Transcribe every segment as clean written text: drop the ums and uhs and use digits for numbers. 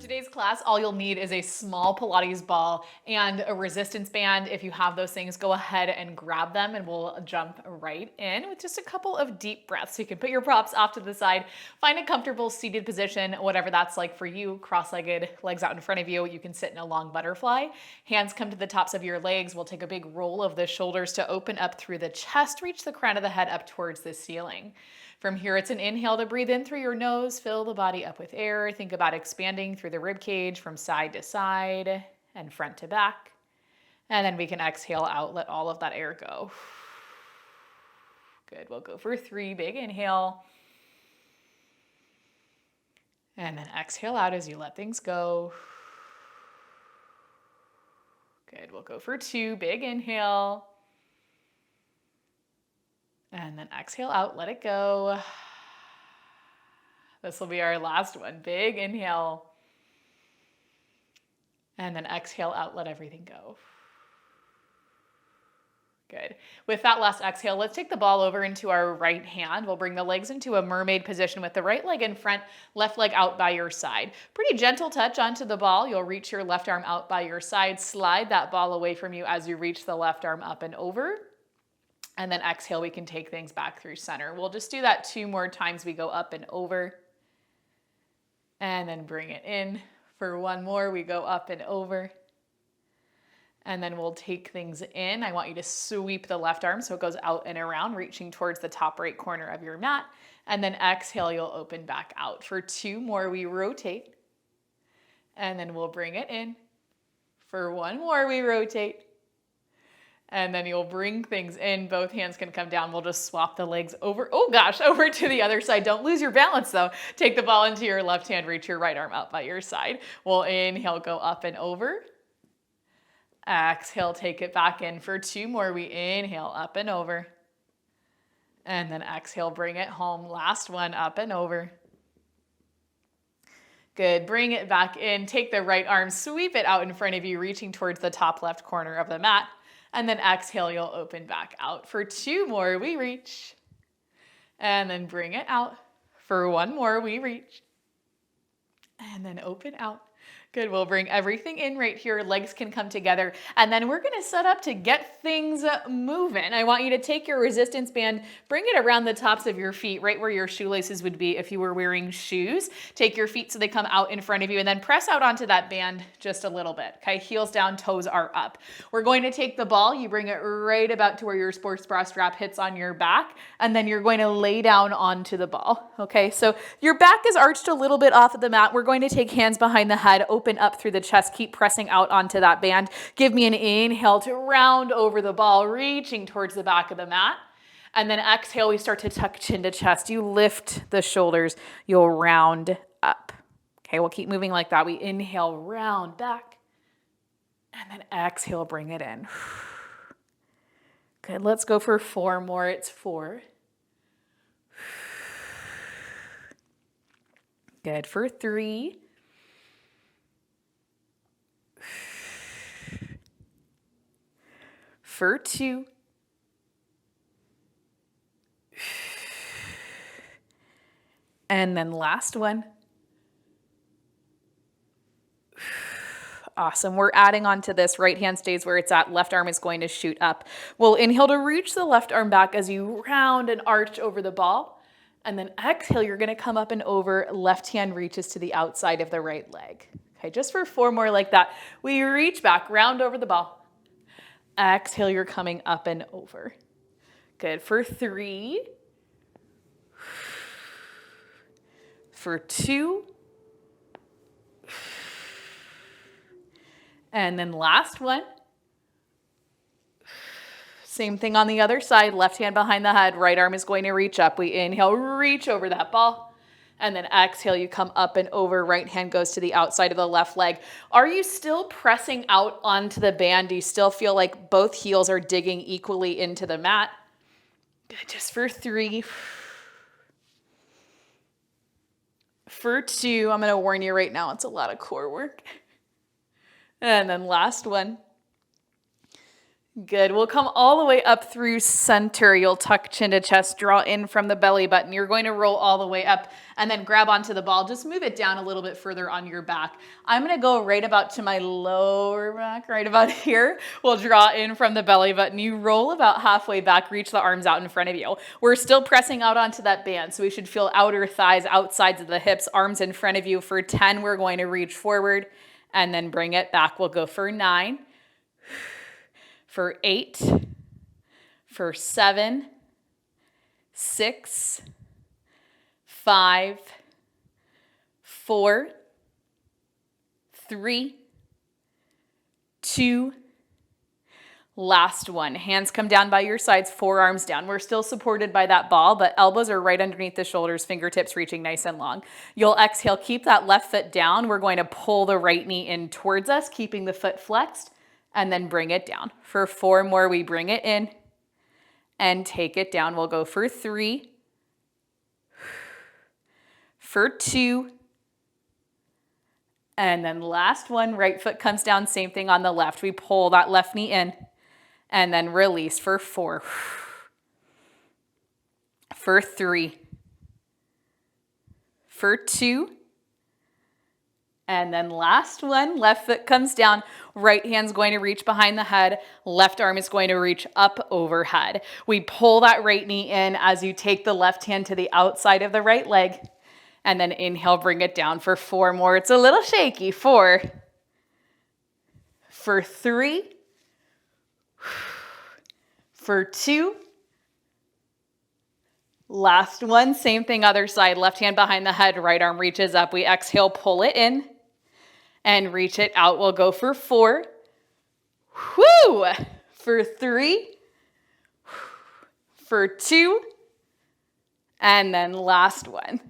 Today's class, all you'll need is a small Pilates ball and a resistance band. If you have those things, go ahead and grab them and we'll jump right in with just a couple of deep breaths. So you can put your props off to the side, find a comfortable seated position, whatever that's like for you, cross-legged, legs out in front of you. You can sit in a long butterfly. Hands come to the tops of your legs. We'll take a big roll of the shoulders to open up through the chest, reach the crown of the head up towards the ceiling. From here, it's an inhale to breathe in through your nose, fill the body up with air. Think about expanding through the rib cage from side to side and front to back. And then we can exhale out, let all of that air go. Good, we'll go for 3, big inhale. And then exhale out as you let things go. Good, we'll go for 2, big inhale. And then exhale out, let it go. This will be our last one. Big inhale. And then exhale out, let everything go. Good. With that last exhale, let's take the ball over into our right hand. We'll bring the legs into a mermaid position with the right leg in front, left leg out by your side. Pretty gentle touch onto the ball. You'll reach your left arm out by your side. Slide that ball away from you as you reach the left arm up and over. And then exhale, we can take things back through center. We'll just do that 2 more times. We go up and over. And then bring it in. For 1 more, we go up and over. And then we'll take things in. I want you to sweep the left arm so it goes out and around, reaching towards the top right corner of your mat. And then exhale, you'll open back out. For 2 more, we rotate. And then we'll bring it in. For 1 more, we rotate. And then you'll bring things in. Both hands can come down. We'll just swap the legs over. Oh gosh, over to the other side. Don't lose your balance though. Take the ball into your left hand. Reach your right arm out by your side. We'll inhale, go up and over. Exhale, take it back in. For 2 more, we inhale, up and over. And then exhale, bring it home. Last one, up and over. Good. Bring it back in. Take the right arm, sweep it out in front of you, reaching towards the top left corner of the mat. And then exhale, you'll open back out. For 2 more, we reach. And then bring it out. For 1 more, we reach. And then open out. Good, we'll bring everything in right here. Legs can come together. And then we're gonna set up to get things moving. I want you to take your resistance band, bring it around the tops of your feet, right where your shoelaces would be if you were wearing shoes. Take your feet so they come out in front of you and then press out onto that band just a little bit. Okay, heels down, toes are up. We're going to take the ball, you bring it right about to where your sports bra strap hits on your back, and then you're going to lay down onto the ball. Okay, so your back is arched a little bit off of the mat. We're going to take hands behind the head, open up through the chest, keep pressing out onto that band. Give me an inhale to round over the ball, reaching towards the back of the mat. And then exhale, we start to tuck chin to chest. You lift the shoulders, you'll round up. Okay, we'll keep moving like that. We inhale, round back. And then exhale, bring it in. Good, let's go for 4 more. It's 4. Good, for 3. For 2. And then last one. Awesome. We're adding on to this. Right hand stays where it's at. Left arm is going to shoot up. We'll inhale to reach the left arm back as you round and arch over the ball. And then exhale, you're going to come up and over. Left hand reaches to the outside of the right leg. Okay, just for 4 more like that. We reach back, round over the ball. Exhale, you're coming up and over. Good. For 3. For 2. And then last one. Same thing on the other side. Left hand behind the head. Right arm is going to reach up. We inhale, reach over that ball. And then exhale, you come up and over. Right hand goes to the outside of the left leg. Are you still pressing out onto the band? Do you still feel like both heels are digging equally into the mat? Good, just for 3. For 2, I'm gonna warn you right now, it's a lot of core work. And then last one. Good. We'll come all the way up through center. You'll tuck chin to chest, draw in from the belly button. You're going to roll all the way up and then grab onto the ball. Just move it down a little bit further on your back. I'm going to go right about to my lower back, right about here. We'll draw in from the belly button. You roll about halfway back, reach the arms out in front of you. We're still pressing out onto that band, so we should feel outer thighs, outsides of the hips, arms in front of you. For 10, we're going to reach forward and then bring it back. We'll go for 9. For 8, for 7, 6, 5, 4, 3, 2, last one. Hands come down by your sides, forearms down. We're still supported by that ball, but elbows are right underneath the shoulders, fingertips reaching nice and long. You'll exhale, keep that left foot down. We're going to pull the right knee in towards us, keeping the foot flexed. And then bring it down. For 4 more, we bring it in and take it down. We'll go for 3, for 2, and then last one, right foot comes down, same thing on the left. We pull that left knee in and then release for 4, for 3, for 2, and then last one, left foot comes down, right hand's going to reach behind the head, left arm is going to reach up overhead. We pull that right knee in as you take the left hand to the outside of the right leg, and then inhale, bring it down for 4 more. It's a little shaky. 4, for 3, for 2, last one, same thing other side, left hand behind the head, right arm reaches up. We exhale, pull it in and reach it out. We'll go for 4, whoo, for 3, for 2, and then last one.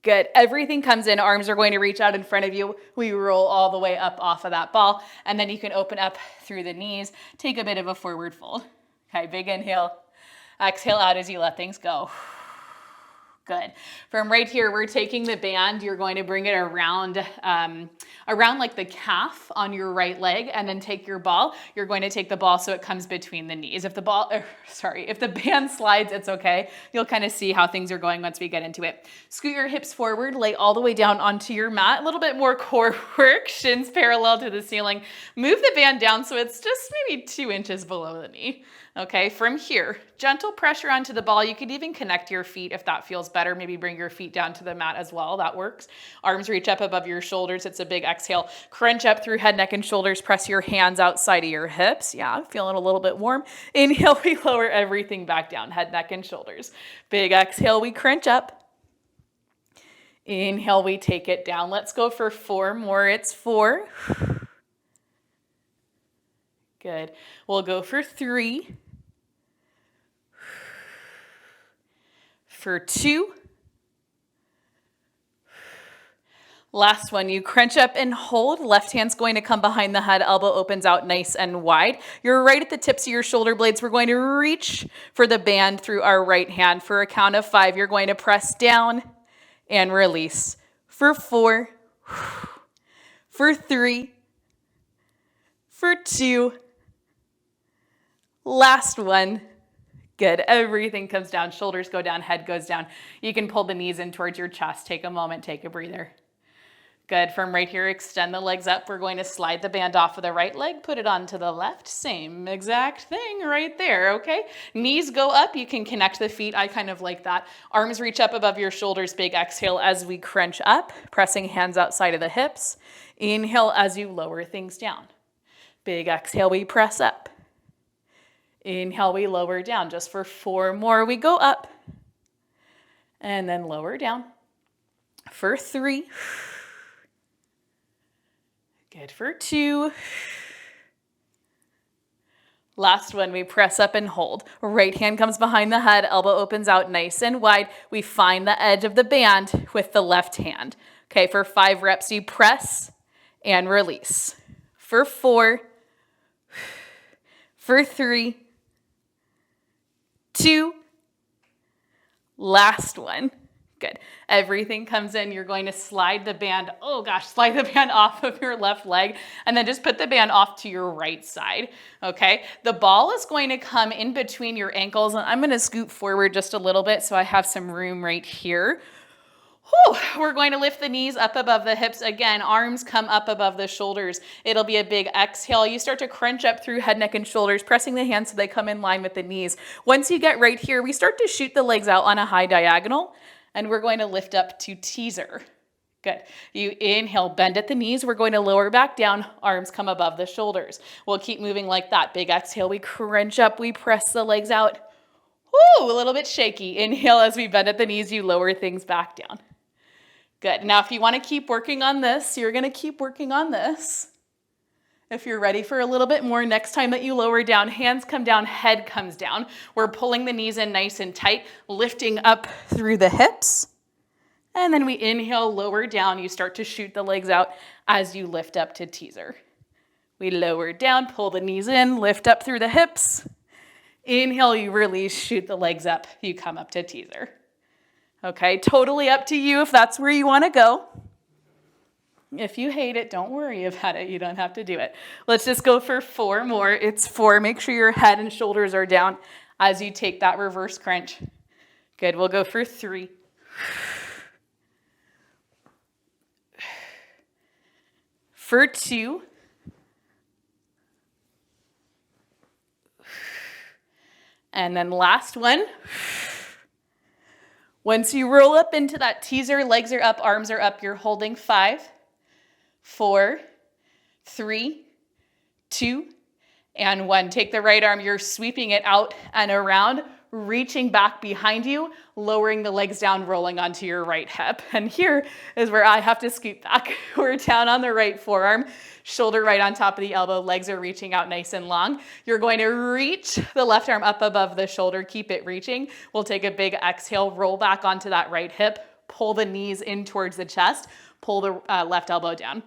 Good. Everything comes in. Arms are going to reach out in front of you. We roll all the way up off of that ball, and then you can open up through the knees. Take a bit of a forward fold. Okay, big inhale. Exhale out as you let things go. Good. From right here, we're taking the band. You're going to bring it around like the calf on your right leg, and then take your ball. You're going to take the ball so it comes between the knees. If the band slides, it's okay. You'll kind of see how things are going once we get into it. Scoot your hips forward, lay all the way down onto your mat. A little bit more core work, shins parallel to the ceiling. Move the band down so it's just maybe 2 inches below the knee. Okay, from here, gentle pressure onto the ball. You could even connect your feet if that feels better. Maybe bring your feet down to the mat as well. That works. Arms reach up above your shoulders. It's a big exhale. Crunch up through head, neck, and shoulders. Press your hands outside of your hips. Yeah, feeling a little bit warm. Inhale, we lower everything back down. Head, neck, and shoulders. Big exhale, we crunch up. Inhale, we take it down. Let's go for 4 more. It's 4. Good. We'll go for 3. For 2. Last one, you crunch up and hold. Left hand's going to come behind the head. Elbow opens out nice and wide. You're right at the tips of your shoulder blades. We're going to reach for the band through our right hand. For a count of 5, you're going to press down and release. For 4, for 3, for 2, last one. Good. Everything comes down. Shoulders go down. Head goes down. You can pull the knees in towards your chest. Take a moment. Take a breather. Good. From right here, extend the legs up. We're going to slide the band off of the right leg. Put it onto the left. Same exact thing right there. Okay. Knees go up. You can connect the feet. I kind of like that. Arms reach up above your shoulders. Big exhale as we crunch up. Pressing hands outside of the hips. Inhale as you lower things down. Big exhale. We press up. Inhale, we lower down. Just for 4 more, we go up and then lower down. For 3. Good. For 2. Last one, we press up and hold. Right hand comes behind the head, elbow opens out nice and wide. We find the edge of the band with the left hand. Okay, for 5 reps, you press and release. For 4. For 3. 2, last one. Good. Everything comes in. You're going to slide the band, oh gosh, slide the band off of your left leg and then just put the band off to your right side. Okay. The ball is going to come in between your ankles, and I'm going to scoot forward just a little bit so I have some room right here. Whew. We're going to lift the knees up above the hips. Again, arms come up above the shoulders. It'll be a big exhale. You start to crunch up through head, neck, and shoulders, pressing the hands so they come in line with the knees. Once you get right here, we start to shoot the legs out on a high diagonal. And we're going to lift up to teaser. Good. You inhale, bend at the knees. We're going to lower back down. Arms come above the shoulders. We'll keep moving like that. Big exhale. We crunch up. We press the legs out. Woo, a little bit shaky. Inhale as we bend at the knees. You lower things back down. Good. Now, if you want to keep working on this, you're going to keep working on this. If you're ready for a little bit more, next time that you lower down, hands come down, head comes down. We're pulling the knees in nice and tight, lifting up through the hips. And then we inhale, lower down. You start to shoot the legs out as you lift up to teaser. We lower down, pull the knees in, lift up through the hips. Inhale, you release, shoot the legs up. You come up to teaser. Okay, totally up to you if that's where you want to go. If you hate it, don't worry about it. You don't have to do it. Let's just go for 4 more. It's 4. Make sure your head and shoulders are down as you take that reverse crunch. Good. We'll go for 3. For 2. And then last one. Once you roll up into that teaser, legs are up, arms are up, you're holding 5. 4, 3, 2, and 1. Take the right arm, you're sweeping it out and around, reaching back behind you, lowering the legs down, rolling onto your right hip. And here is where I have to scoot back. We're down on the right forearm, shoulder right on top of the elbow, legs are reaching out nice and long. You're going to reach the left arm up above the shoulder, keep it reaching. We'll take a big exhale, roll back onto that right hip, pull the knees in towards the chest, pull the left elbow down.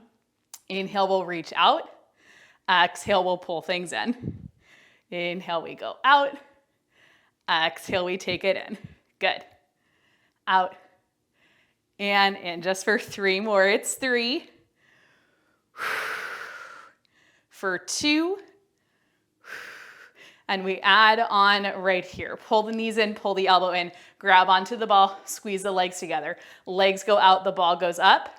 Inhale, we'll reach out. Exhale, we'll pull things in. Inhale, we go out. Exhale, we take it in. Good. Out. And in. Just for 3 more. It's 3. For 2. And we add on right here. Pull the knees in, pull the elbow in, grab onto the ball, squeeze the legs together. Legs go out, the ball goes up.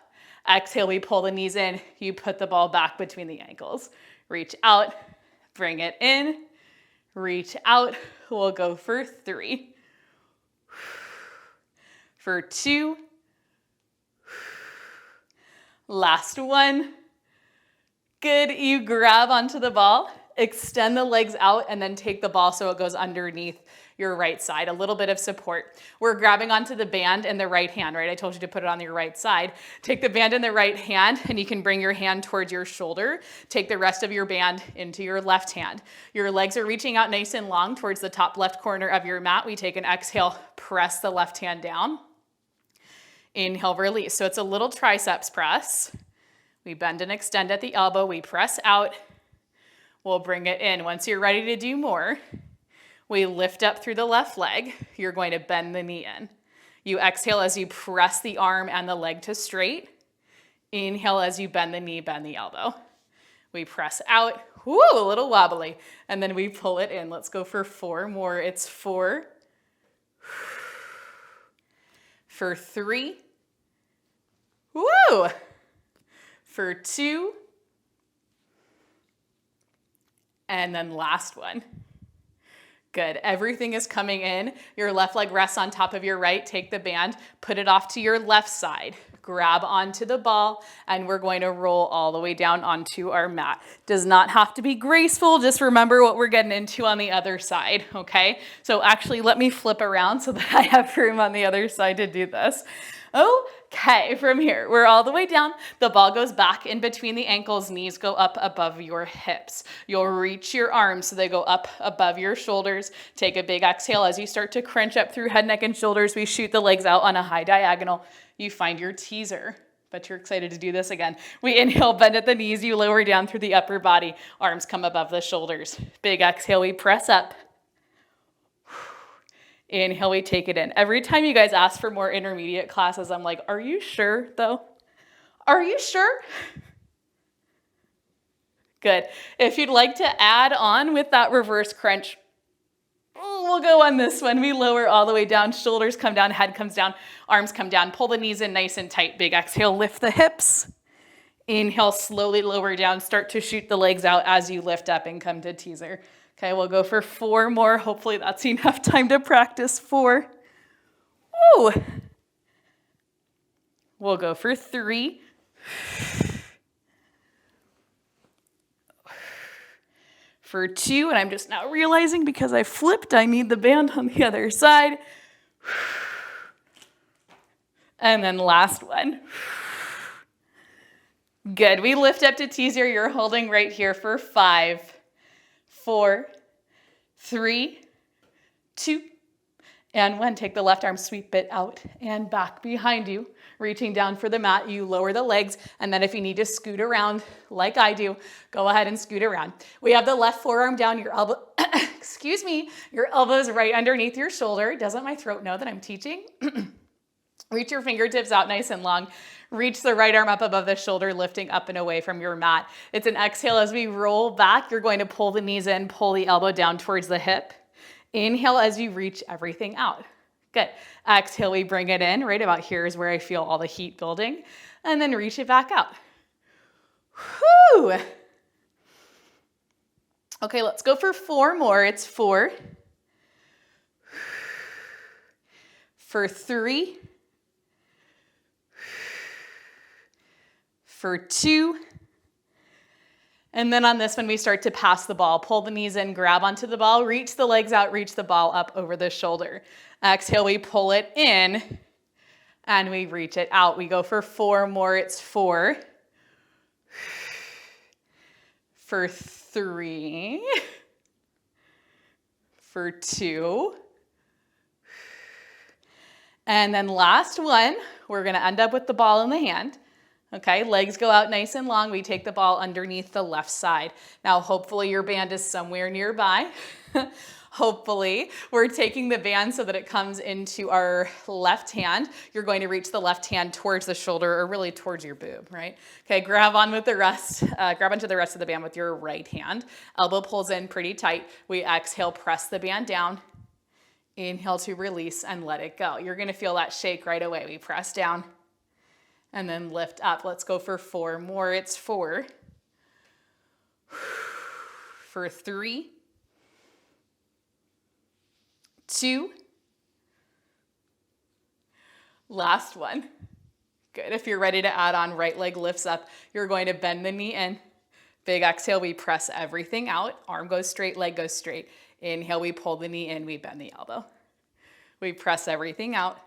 Exhale, we pull the knees in. You put the ball back between the ankles. Reach out, bring it in, reach out. We'll go for 3. For 2. Last one. Good. You grab onto the ball, extend the legs out, and then take the ball so it goes underneath your right side, a little bit of support. We're grabbing onto the band in the right hand, right? I told you to put it on your right side. Take the band in the right hand, and you can bring your hand towards your shoulder. Take the rest of your band into your left hand. Your legs are reaching out nice and long towards the top left corner of your mat. We take an exhale, press the left hand down. Inhale, release. So it's a little triceps press. We bend and extend at the elbow. We press out. We'll bring it in. Once you're ready to do more, we lift up through the left leg. You're going to bend the knee in. You exhale as you press the arm and the leg to straight. Inhale as you bend the knee, bend the elbow. We press out. Woo, a little wobbly. And then we pull it in. Let's go for 4 more. It's 4. For 3. Woo! For 2. And then last one. Good. Everything is coming in. Your left leg rests on top of your right. Take the band, put it off to your left side. Grab onto the ball, and we're going to roll all the way down onto our mat. Does not have to be graceful. Just remember what we're getting into on the other side, okay? So actually, let me flip around so that I have room on the other side to do this. Okay, from here, we're all the way down. The ball goes back in between the ankles. Knees go up above your hips. You'll reach your arms so they go up above your shoulders. Take a big exhale as you start to crunch up through head, neck, and shoulders. We shoot the legs out on a high diagonal. You find your teaser, but you're excited to do this again. We inhale, bend at the knees. You lower down through the upper body. Arms come above the shoulders. Big exhale, we press up. Inhale, we take it in. Every time you guys ask for more intermediate classes, I'm like, are you sure though? Are you sure? Good. If you'd like to add on with that reverse crunch, we'll go on this one. We lower all the way down, shoulders come down, head comes down, arms come down, pull the knees in nice and tight. Big exhale, lift the hips. Inhale, slowly lower down, start to shoot the legs out as you lift up and come to teaser. Okay, we'll go for 4 more. Hopefully that's enough time to practice 4. Woo! We'll go for 3. For 2, and I'm just now realizing because I flipped, I need the band on the other side. And then last one. Good. We lift up to teaser. You're holding right here for 5, 4, 3, 2, and 1. Take the left arm, sweep it out and back behind you. Reaching down for the mat, you lower the legs, and then if you need to scoot around like I do, go ahead and scoot around. We have the left forearm down, your elbow, excuse me, your elbows right underneath your shoulder. Doesn't my throat know that I'm teaching? Reach your fingertips out nice and long. Reach the right arm up above the shoulder, lifting up and away from your mat. It's an exhale as we roll back. You're going to pull the knees in, pull the elbow down towards the hip. Inhale as you reach everything out. Good. Exhale, we bring it in. Right about here is where I feel all the heat building. And then reach it back out. Whew. Okay, let's go for 4 more. It's 4. For 3. For 2. And then on this one, we start to pass the ball. Pull the knees in, grab onto the ball, reach the legs out, reach the ball up over the shoulder. Exhale, we pull it in and we reach it out. We go for 4 more. It's 4. For 3. For 2. And then last one, we're going to end up with the ball in the hand. Okay, legs go out nice and long. We take the ball underneath the left side. Now, hopefully your band is somewhere nearby. Hopefully, we're taking the band so that it comes into our left hand. You're going to reach the left hand towards the shoulder or really towards your boob, right? Okay, grab onto the rest of the band with your right hand. Elbow pulls in pretty tight. We exhale, press the band down. Inhale to release and let it go. You're gonna feel that shake right away. We press down and then lift up. Let's go for 4 more. It's 4. For 3. 2. Last one. Good. If you're ready to add on, right leg lifts up. You're going to bend the knee in. Big exhale, we press everything out. Arm goes straight, leg goes straight. Inhale, we pull the knee in, we bend the elbow. We press everything out.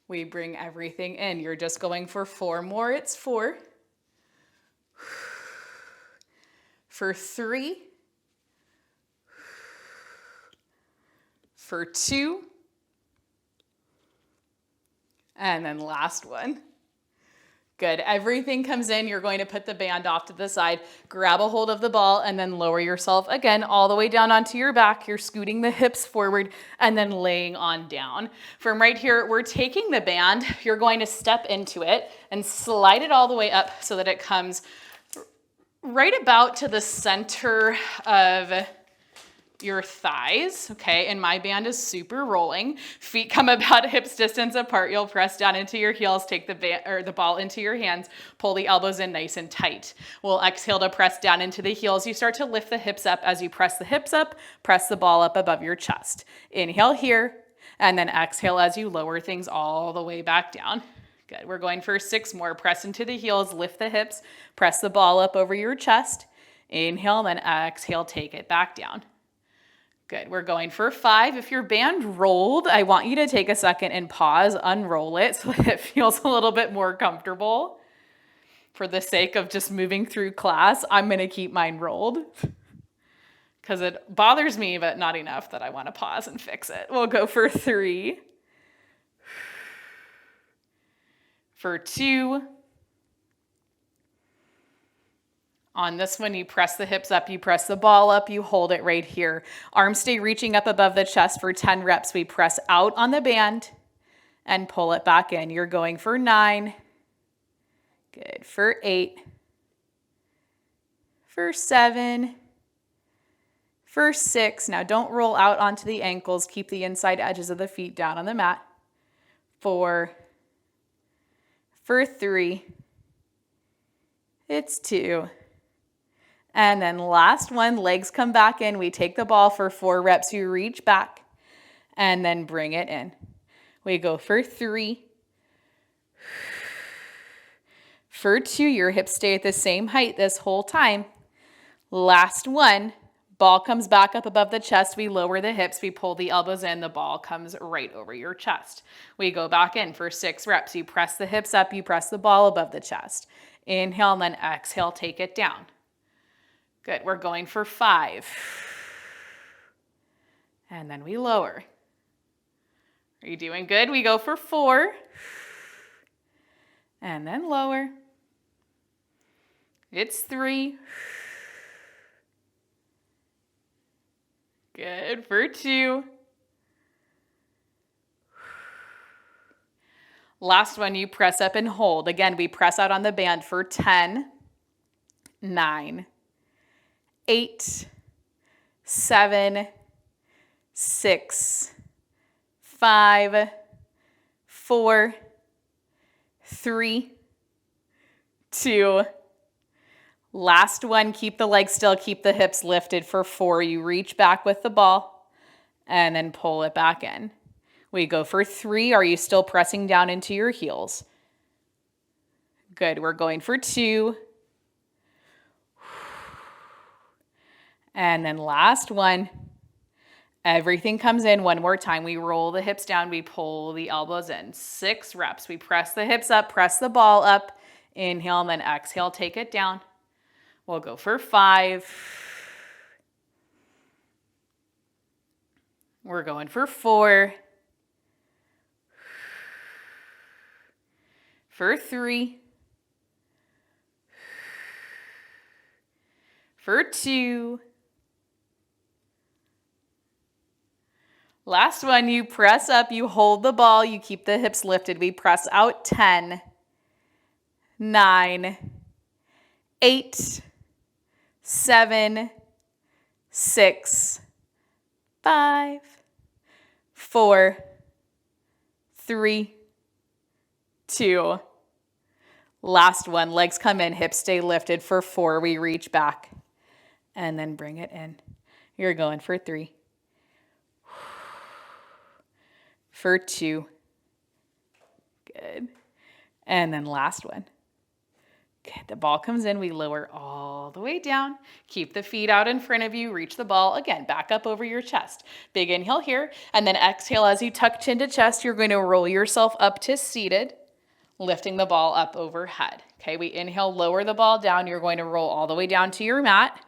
We bring everything in. You're just going for 4 more. It's 4. For 3. For 2. And then last one. Good. Everything comes in. You're going to put the band off to the side, grab a hold of the ball, and then lower yourself again all the way down onto your back. You're scooting the hips forward and then laying on down. From right here, we're taking the band. You're going to step into it and slide it all the way up so that it comes right about to the center of your thighs, okay? And my band is super rolling. Feet come about hips distance apart. You'll press down into your heels, take the ball into your hands, pull the elbows in nice and tight. We'll exhale to press down into the heels. You start to lift the hips up. As you press the hips up, press the ball up above your chest. Inhale here, and then exhale as you lower things all the way back down. Good. We're going for 6 more. Press into the heels, lift the hips, press the ball up over your chest. Inhale, then exhale, take it back down. Good. We're going for 5. If your band rolled, I want you to take a second and pause, unroll it so that it feels a little bit more comfortable. For the sake of just moving through class, I'm going to keep mine rolled because it bothers me, but not enough that I want to pause and fix it. We'll go for 3. For 2. On this one, you press the hips up, you press the ball up, you hold it right here. Arms stay reaching up above the chest for 10 reps. We press out on the band and pull it back in. You're going for 9. Good. For 8. For 7. For 6. Now don't roll out onto the ankles. Keep the inside edges of the feet down on the mat. 4. For 3. It's 2. And then last one, legs come back in. We take the ball for 4 reps. You reach back and then bring it in. We go for 3. For 2, your hips stay at the same height this whole time. Last one, ball comes back up above the chest. We lower the hips. We pull the elbows in. The ball comes right over your chest. We go back in for 6 reps. You press the hips up. You press the ball above the chest. Inhale and then exhale, take it down. Good. We're going for 5. And then we lower. Are you doing good? We go for 4. And then lower. It's 3. Good. For 2. Last one, you press up and hold. Again, we press out on the band for 10, 9, 8, 7, 6, 5, 4, 3, 2. Last one, keep the legs still, keep the hips lifted for 4. You reach back with the ball and then pull it back in. We go for 3. Are you still pressing down into your heels? Good. We're going for 2. And then last one. Everything comes in one more time. We roll the hips down. We pull the elbows in. 6 reps. We press the hips up, press the ball up. Inhale and then exhale. Take it down. We'll go for 5. We're going for 4. For 3. For 2. Last one, you press up, you hold the ball, you keep the hips lifted. We press out 10, 9, 8, 7, 6, 5, 4, 3, 2. Last one, legs come in, hips stay lifted for 4. We reach back and then bring it in. You're going for 3. For 2. Good. And then last one. Good. The ball comes in. We lower all the way down. Keep the feet out in front of you. Reach the ball. Again, back up over your chest. Big inhale here. And then exhale as you tuck chin to chest. You're going to roll yourself up to seated, lifting the ball up overhead. Okay, we inhale, lower the ball down. You're going to roll all the way down to your mat.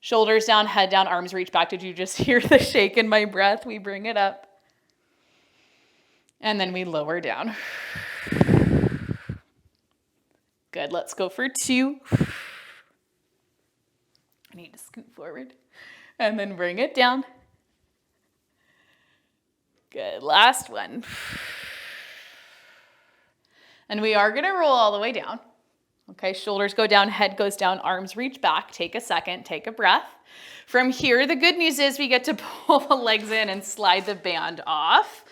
Shoulders down, head down, arms reach back. Did you just hear the shake in my breath? We bring it up. And then we lower down. Good, let's go for 2. I need to scoot forward. And then bring it down. Good, last one. And we are gonna roll all the way down. Okay, shoulders go down, head goes down, arms reach back. Take a second, take a breath. From here, the good news is we get to pull the legs in and slide the band off.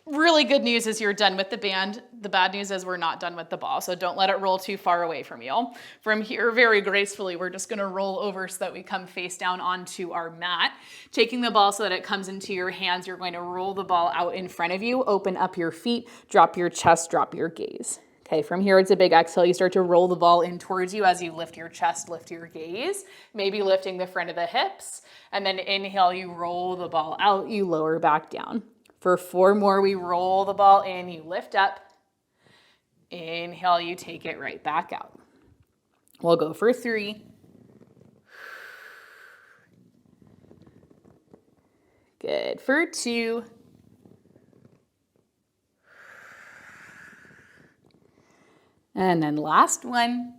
Really good news is you're done with the band. The bad news is we're not done with the ball, so don't let it roll too far away from you. From here, very gracefully, we're just gonna roll over so that we come face down onto our mat. Taking the ball so that it comes into your hands, you're going to roll the ball out in front of you, open up your feet, drop your chest, drop your gaze. Okay, from here, it's a big exhale. You start to roll the ball in towards you as you lift your chest, lift your gaze, maybe lifting the front of the hips, and then inhale, you roll the ball out, you lower back down. For 4 more, we roll the ball in, you lift up. Inhale, you take it right back out. We'll go for 3. Good, for 2. And then last one.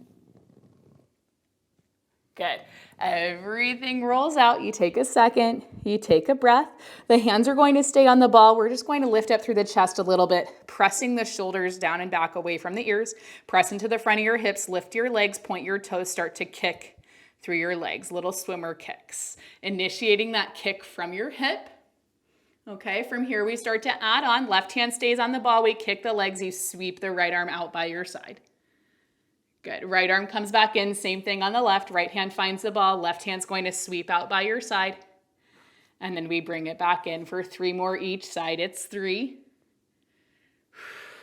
Everything rolls out. You take a second, you take a breath. The hands are going to stay on the ball. We're just going to lift up through the chest a little bit, pressing the shoulders down and back away from the ears. Press into the front of your hips, lift your legs, point your toes, start to kick through your legs, little swimmer kicks. Initiating that kick from your hip. Okay, from here we start to add on. Left hand stays on the ball. We kick the legs. You sweep the right arm out by your side. Good. Right arm comes back in. Same thing on the left. Right hand finds the ball. Left hand's going to sweep out by your side. And then we bring it back in for 3 more each side. It's 3.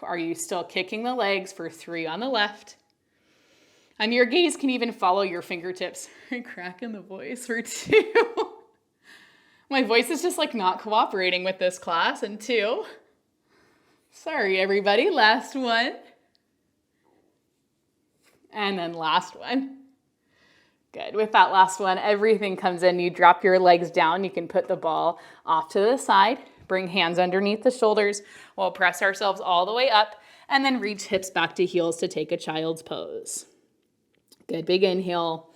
Are you still kicking the legs for 3 on the left? And your gaze can even follow your fingertips. Crack in the voice for 2. My voice is just like not cooperating with this class. And 2. Sorry, everybody. Last one. And then last one. Good. With that last one, everything comes in. You drop your legs down. You can put the ball off to the side. Bring hands underneath the shoulders. We'll press ourselves all the way up and then reach hips back to heels to take a child's pose. Good. Big inhale.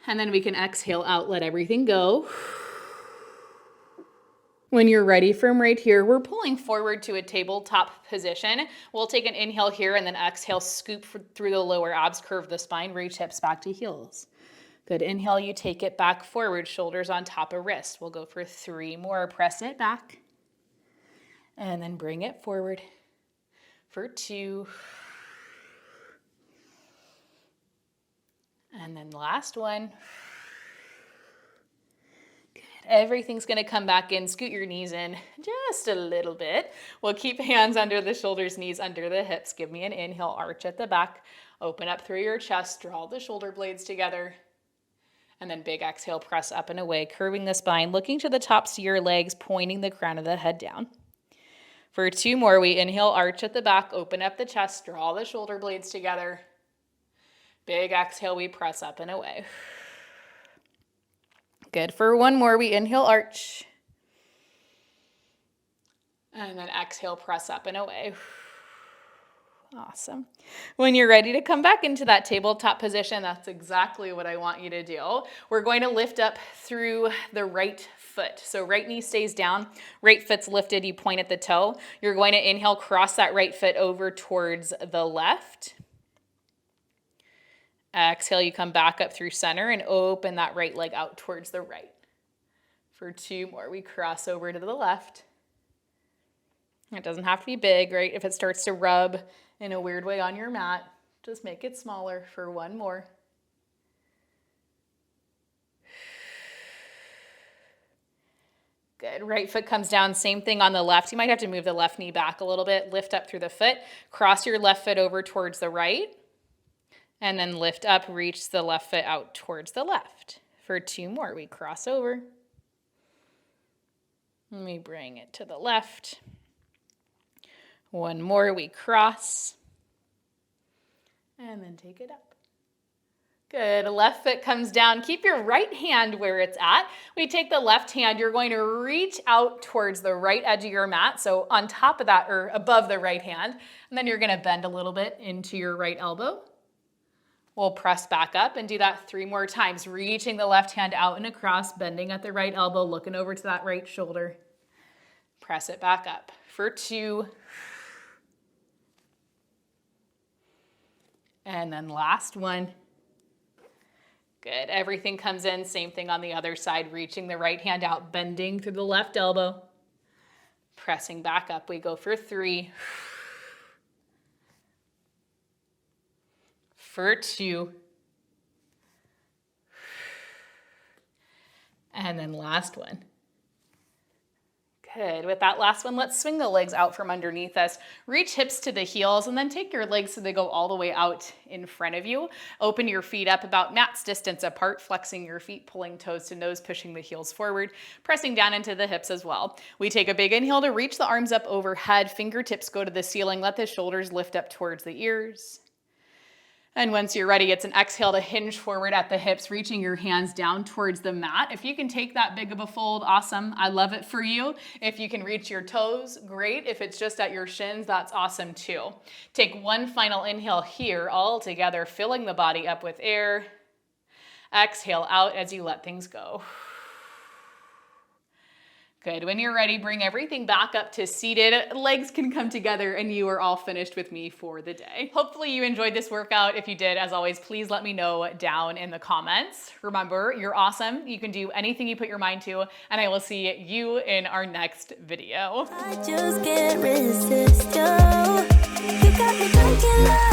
And then we can exhale out. Let everything go. When you're ready from right here, we're pulling forward to a tabletop position. We'll take an inhale here and then exhale, scoop through the lower abs, curve the spine, reach hips back to heels. Good. Inhale, you take it back forward, shoulders on top of wrist. We'll go for 3 more. Press it back. And then bring it forward for 2. And then last one. Everything's going to come back in. Scoot your knees in just a little bit. We'll keep hands under the shoulders, knees under the hips. Give me an inhale, arch at the back. Open up through your chest, draw the shoulder blades together. And then big exhale, press up and away, curving the spine, looking to the tops of your legs, pointing the crown of the head down. For 2 more, we inhale, arch at the back, open up the chest, draw the shoulder blades together. Big exhale, we press up and away. Good. For 1 more, we inhale, arch. And then exhale, press up and away. Awesome. When you're ready to come back into that tabletop position, that's exactly what I want you to do. We're going to lift up through the right foot. So right knee stays down, right foot's lifted, you point at the toe. You're going to inhale, cross that right foot over towards the left. Exhale, you come back up through center and open that right leg out towards the right. For 2 more, we cross over to the left. It doesn't have to be big, right? If it starts to rub in a weird way on your mat, just make it smaller for 1 more. Good. Right foot comes down, same thing on the left. You might have to move the left knee back a little bit, lift up through the foot, cross your left foot over towards the right. And then lift up, reach the left foot out towards the left. For 2 more, we cross over. And we bring it to the left. 1 more, we cross. And then take it up. Good. Left foot comes down. Keep your right hand where it's at. We take the left hand. You're going to reach out towards the right edge of your mat. So on top of that, or above the right hand. And then you're going to bend a little bit into your right elbow. We'll press back up and do that 3 more times, reaching the left hand out and across, bending at the right elbow, looking over to that right shoulder. Press it back up for 2. And then last one. Good. Everything comes in. Same thing on the other side, reaching the right hand out, bending through the left elbow. Pressing back up. We go for 3. For 2. And then last one. Good. With that last one, let's swing the legs out from underneath us. Reach hips to the heels and then take your legs so they go all the way out in front of you. Open your feet up about mat's distance apart, flexing your feet, pulling toes to nose, pushing the heels forward, pressing down into the hips as well. We take a big inhale to reach the arms up overhead. Fingertips go to the ceiling. Let the shoulders lift up towards the ears. And once you're ready, it's an exhale to hinge forward at the hips, reaching your hands down towards the mat. If you can take that big of a fold, awesome. I love it for you. If you can reach your toes, great. If it's just at your shins, that's awesome too. Take 1 final inhale here, all together, filling the body up with air. Exhale out as you let things go. Good. When you're ready, bring everything back up to seated. Legs can come together and you are all finished with me for the day. Hopefully you enjoyed this workout. If you did, as always, please let me know down in the comments. Remember, you're awesome. You can do anything you put your mind to, and I will see you in our next video. I just can't resist you. You got me thinking like